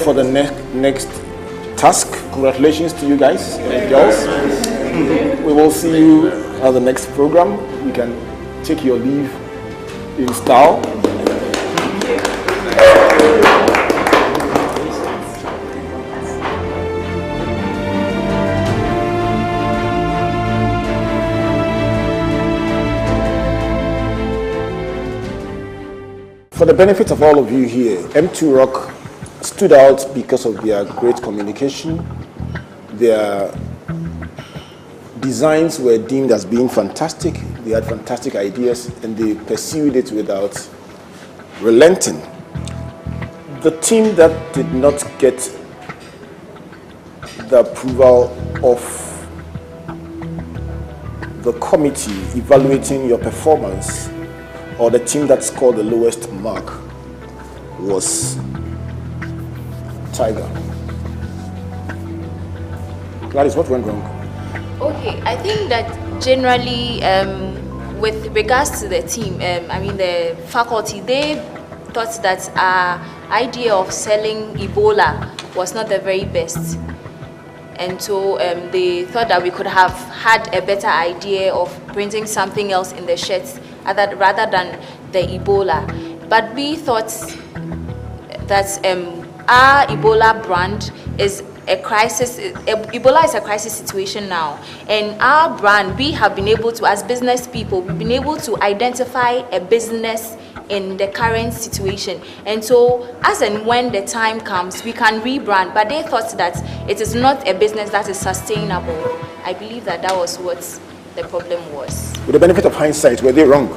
For the next task, congratulations to you guys and girls. We will see you at the next program. You can take your leave in style. For the benefit of all of you here, M2 Rock stood out because of their great communication. Their designs were deemed as being fantastic. They had fantastic ideas and they pursued it without relenting. The team that did not get the approval of the committee evaluating your performance, or the team that scored the lowest mark, was Tiger. Gladys, what went wrong? Okay, I think that generally, with regards to the team, the faculty, they thought that our idea of selling Ebola was not the very best. And so they thought that we could have had a better idea of printing something else in the shirts rather than the Ebola. But we thought that our Ebola brand is a crisis. Ebola is a crisis situation now, and our brand, we have been able to, as business people, we've been able to identify a business in the current situation, and so as and when the time comes, we can rebrand. But they thought that it is not a business that is sustainable. I believe that was what the problem was. With the benefit of hindsight, were they wrong?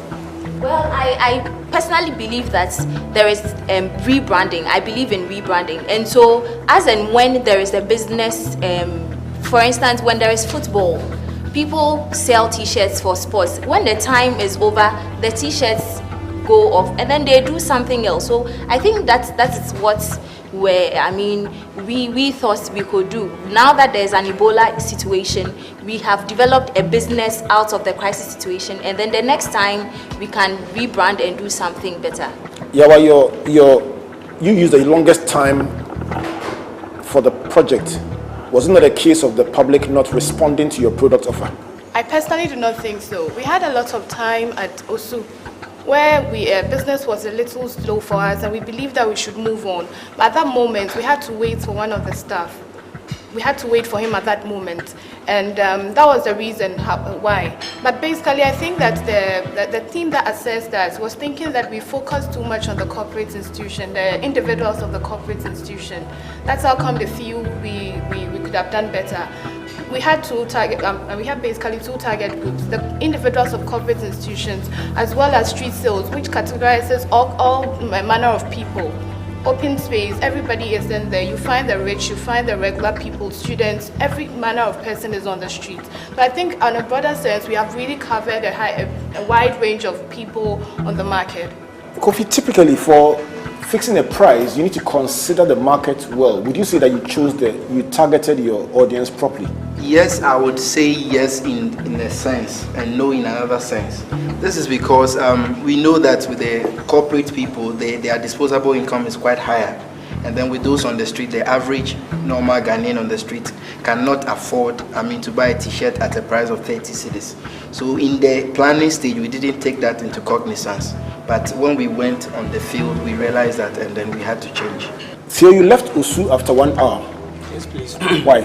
Well, I personally believe that there is rebranding. I believe in rebranding. And so as and when there is a business, for instance, when there is football, people sell t-shirts for sports. When the time is over, the t-shirts go off and then they do something else. So I think that is what we thought we could do. Now that there's an Ebola situation, we have developed a business out of the crisis situation, and then the next time we can rebrand and do something better. Yeah, well, you used the longest time for the project. Wasn't it a case of the public not responding to your product offer? I personally do not think so. We had a lot of time at OSU where business was a little slow for us, and we believed that we should move on. But at that moment, we had to wait for one of the staff. We had to wait for him at that moment, and that was the reason why. But basically, I think that the team that assessed us was thinking that we focused too much on the corporate institution, the individuals of the corporate institution. That's how come they feel we could have done better. We had basically two target groups: the individuals of corporate institutions, as well as street sales, which categorizes all manner of people. Open space, everybody is in there. You find the rich, you find the regular people, students, every manner of person is on the street. But I think on a broader sense, we have really covered a wide range of people on the market. Kofi, typically for fixing a price, you need to consider the market well. Would you say that you targeted your audience properly? Yes, I would say yes in a sense and no in another sense. This is because we know that with the corporate people, their disposable income is quite higher. And then with those on the street, the average normal Ghanaian on the street cannot afford, to buy a t-shirt at a price of 30 cedis. So in the planning stage, we didn't take that into cognizance. But when we went on the field, we realized that, and then we had to change. Theo, you left OSU after 1 hour. Yes, please. Why?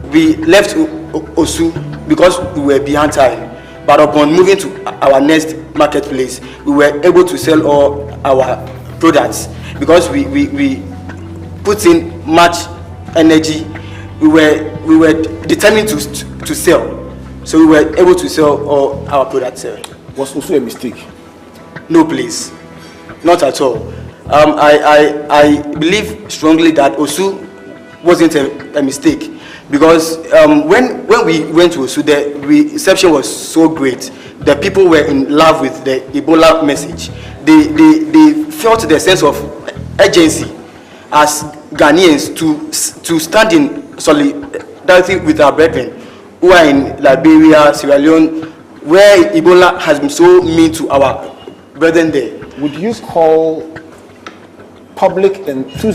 We left OSU because we were behind time. But upon moving to our next marketplace, we were able to sell all our products because we put in much energy. We were determined to sell. So we were able to sell all our products. Was OSU a mistake? No, please. Not at all. I believe strongly that OSU wasn't a mistake. Because when we went to OSU, the reception was so great. The people were in love with the Ebola message. They felt the sense of urgency as Ghanaians to stand in solidarity with our brethren who are in Liberia, Sierra Leone, where Ebola has been so mean to our brethren there. Would you call public enthusiasm